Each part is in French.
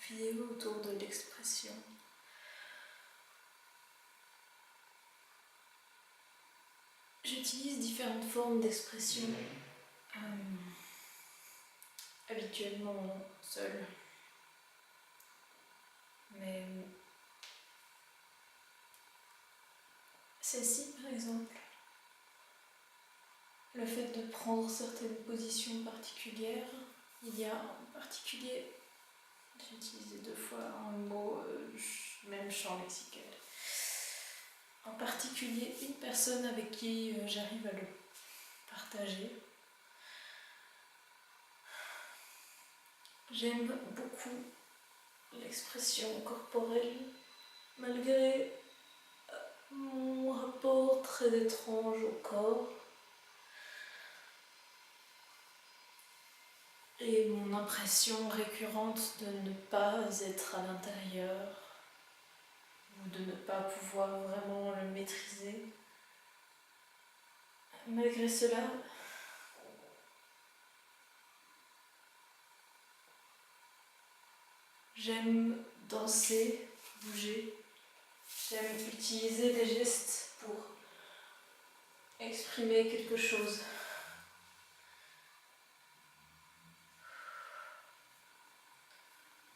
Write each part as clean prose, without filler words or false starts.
vidéo autour de l'expression. J'utilise différentes formes d'expression, habituellement seule, mais celle-ci par exemple, le fait de prendre certaines positions particulières, il y a en particulier, j'ai utilisé 2 fois un mot, même champ lexical, en particulier une personne avec qui j'arrive à le partager. J'aime beaucoup l'expression corporelle, malgré mon rapport très étrange au corps et mon impression récurrente de ne pas être à l'intérieur ou de ne pas pouvoir vraiment le maîtriser. Malgré cela, j'aime danser, bouger, j'aime utiliser des gestes pour exprimer quelque chose.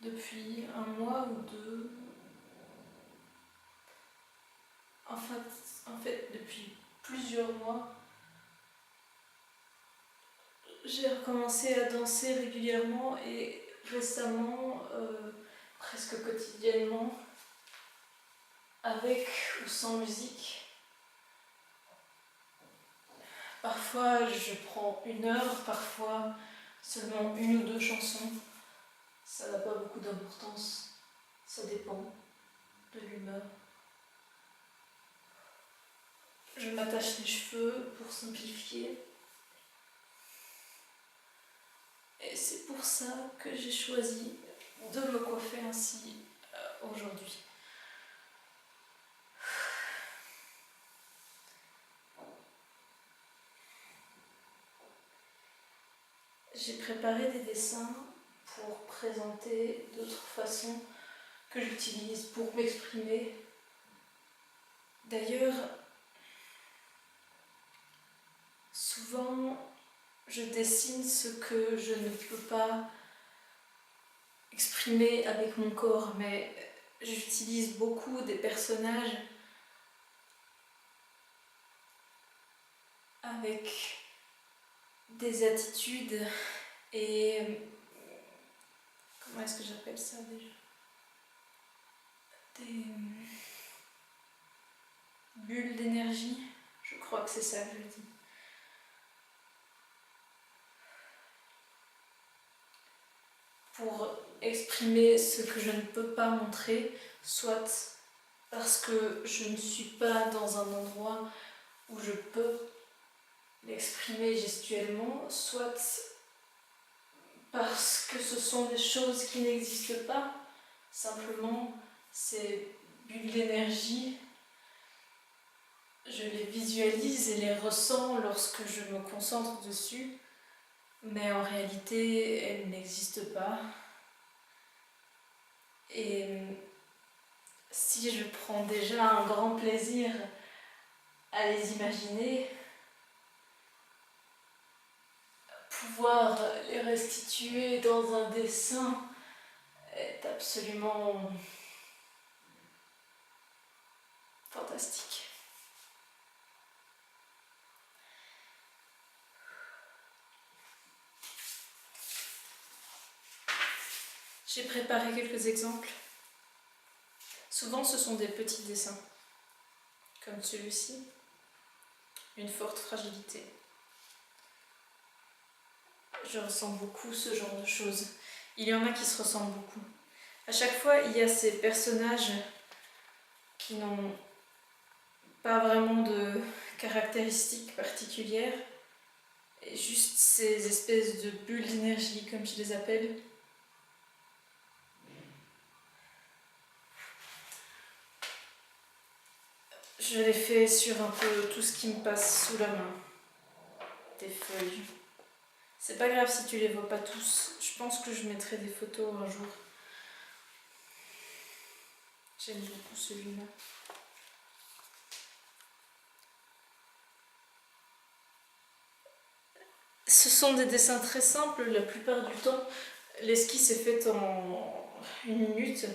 Depuis 1 mois ou 2, en fait depuis plusieurs mois, j'ai recommencé à danser régulièrement et récemment, presque quotidiennement, avec ou sans musique. Parfois je prends 1 heure, parfois seulement 1 ou 2 chansons. Ça n'a pas beaucoup d'importance, ça dépend de l'humeur. Je m'attache les cheveux pour simplifier. Et c'est pour ça que j'ai choisi de me coiffer ainsi aujourd'hui. J'ai préparé des dessins pour présenter d'autres façons que j'utilise pour m'exprimer. D'ailleurs, souvent je dessine ce que je ne peux pas exprimer avec mon corps, mais j'utilise beaucoup des personnages avec des attitudes et... comment est-ce que j'appelle ça déjà? Des bulles d'énergie, je crois que c'est ça que je dis. Pour exprimer ce que je ne peux pas montrer, soit parce que je ne suis pas dans un endroit où je peux l'exprimer gestuellement, soit parce que ce sont des choses qui n'existent pas. Simplement, ces bulles d'énergie, je les visualise et les ressens lorsque je me concentre dessus, mais en réalité, elles n'existent pas. Et si je prends déjà un grand plaisir à les imaginer, pouvoir les restituer dans un dessin est absolument fantastique. J'ai préparé quelques exemples. Souvent ce sont des petits dessins, comme celui-ci, une forte fragilité. Je ressens beaucoup ce genre de choses. Il y en a qui se ressemblent beaucoup. À chaque fois, il y a ces personnages qui n'ont pas vraiment de caractéristiques particulières, et juste ces espèces de bulles d'énergie, comme je les appelle. Je les fais sur un peu tout ce qui me passe sous la main. Des feuilles. C'est pas grave si tu les vois pas tous. Je pense que je mettrai des photos un jour J'aime beaucoup celui-là. Ce sont des dessins très simples la plupart du temps. L'esquisse est faite en 1 minute.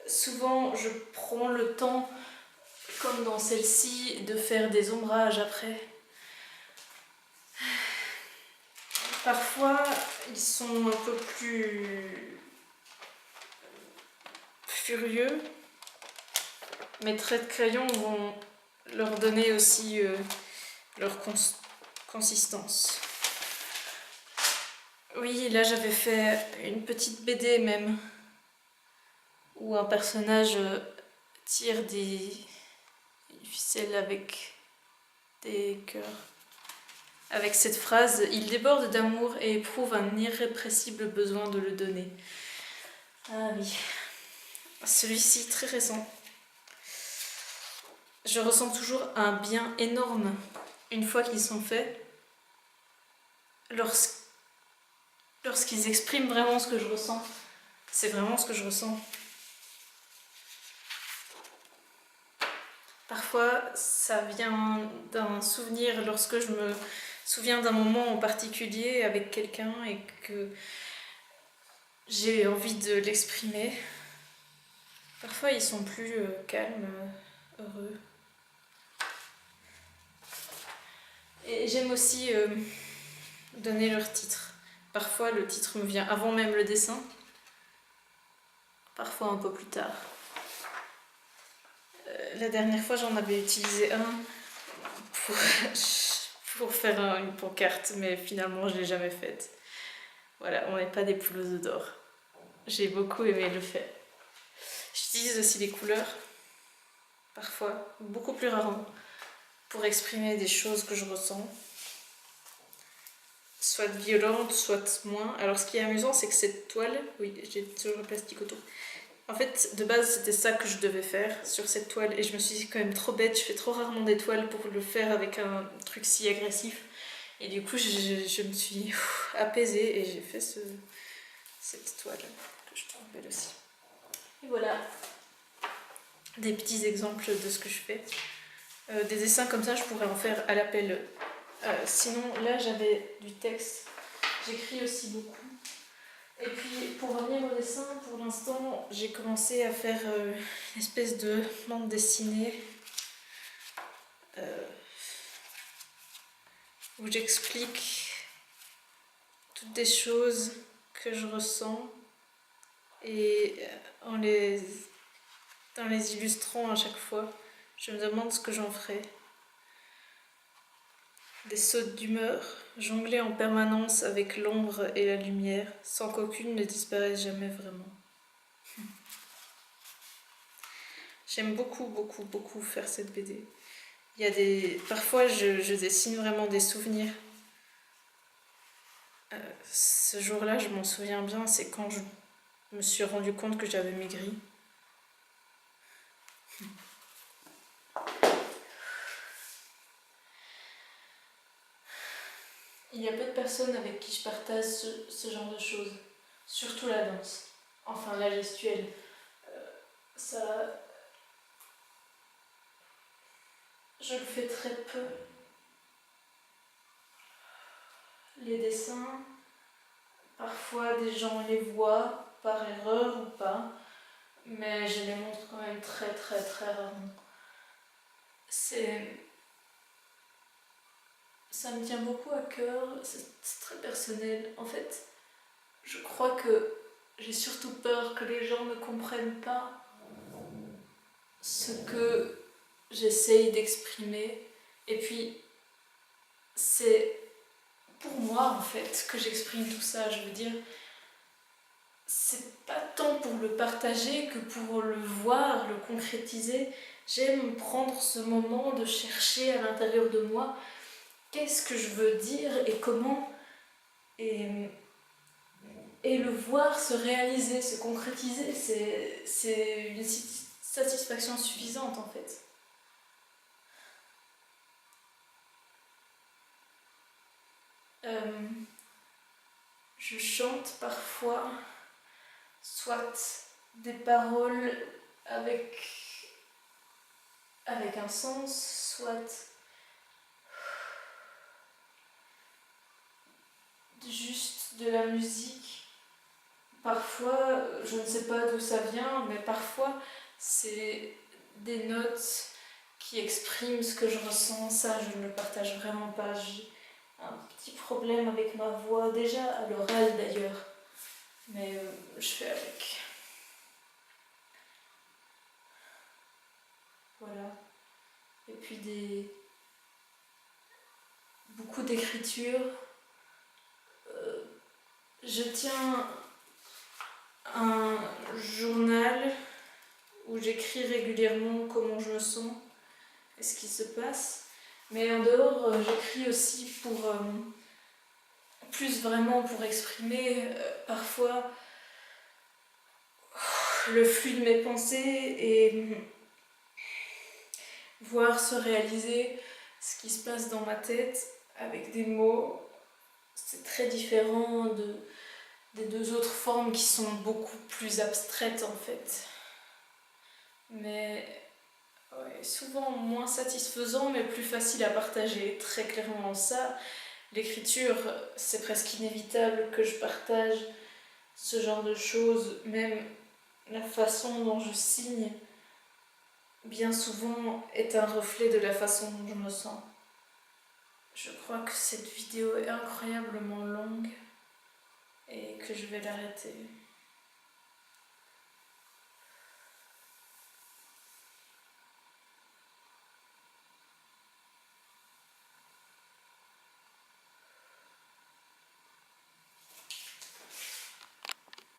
Souvent, je prends le temps, comme dans celle-ci, de faire des ombrages après. Parfois, ils sont un peu plus furieux. Mes traits de crayon vont leur donner aussi leur consistance. Oui, là j'avais fait une petite BD même, où un personnage tire une ficelle avec des cœurs. Avec cette phrase, il déborde d'amour et éprouve un irrépressible besoin de le donner. Ah oui, celui-ci très récent. Je ressens toujours un bien énorme une fois qu'ils sont faits, lorsqu'ils expriment vraiment ce que je ressens. C'est vraiment ce que je ressens. Parfois, ça vient d'un souvenir lorsque je me souviens d'un moment en particulier avec quelqu'un et que j'ai envie de l'exprimer. Parfois, ils sont plus calmes, heureux. Et j'aime aussi donner leur titre. Parfois, le titre me vient avant même le dessin. Parfois, un peu plus tard. La dernière fois, j'en avais utilisé un pour faire une pancarte, mais finalement, je ne l'ai jamais faite. Voilà, on n'est pas des poules aux œufs d'or. J'ai beaucoup aimé le faire. J'utilise aussi les couleurs, parfois, beaucoup plus rarement, pour exprimer des choses que je ressens, soit violentes, soit moins. Alors ce qui est amusant, c'est que cette toile, oui, j'ai toujours le plastique autour. En fait, de base, c'était ça que je devais faire sur cette toile, et je me suis dit quand même trop bête, je fais trop rarement des toiles pour le faire avec un truc si agressif. Et du coup, je me suis apaisée et j'ai fait cette toile que je trouve belle aussi. Et voilà, des petits exemples de ce que je fais. Des dessins comme ça, je pourrais en faire à l'appel. Sinon, là, j'avais du texte. J'écris aussi beaucoup. Et puis, pour revenir au dessin, pour l'instant, j'ai commencé à faire une espèce de bande dessinée où j'explique toutes des choses que je ressens et en les illustrant à chaque fois, je me demande ce que j'en ferai. Des sautes d'humeur, jongler en permanence avec l'ombre et la lumière, sans qu'aucune ne disparaisse jamais vraiment. J'aime beaucoup, beaucoup, beaucoup faire cette BD. Parfois, je dessine vraiment des souvenirs. Ce jour-là, je m'en souviens bien, c'est quand je me suis rendu compte que j'avais maigri. Il y a peu de personnes avec qui je partage ce genre de choses, surtout la danse, enfin la gestuelle. Je le fais très peu. Les dessins, parfois des gens les voient par erreur ou pas, mais je les montre quand même très très très rarement. Ça me tient beaucoup à cœur, c'est très personnel. En fait, je crois que j'ai surtout peur que les gens ne comprennent pas ce que j'essaye d'exprimer. Et puis, c'est pour moi en fait que j'exprime tout ça. Je veux dire, c'est pas tant pour le partager que pour le voir, le concrétiser. J'aime prendre ce moment de chercher à l'intérieur de moi qu'est-ce que je veux dire et comment, et le voir se réaliser, se concrétiser, c'est une satisfaction suffisante en fait. Je chante parfois soit des paroles avec un sens, soit juste de la musique. Parfois, je ne sais pas d'où ça vient, mais parfois c'est des notes qui expriment ce que je ressens. Ça, je ne le partage vraiment pas. J'ai un petit problème avec ma voix, déjà à l'oral d'ailleurs, mais je fais avec. Voilà. Et puis beaucoup d'écriture. Je tiens un journal où j'écris régulièrement comment je me sens et ce qui se passe. Mais en dehors, j'écris aussi pour plus vraiment pour exprimer parfois le flux de mes pensées et voir se réaliser ce qui se passe dans ma tête avec des mots. C'est très différent des deux autres formes qui sont beaucoup plus abstraites en fait. Mais ouais, souvent moins satisfaisant mais plus facile à partager. Très clairement ça. L'écriture, c'est presque inévitable que je partage ce genre de choses. Même la façon dont je signe, bien souvent, est un reflet de la façon dont je me sens. Je crois que cette vidéo est incroyablement longue et que je vais l'arrêter.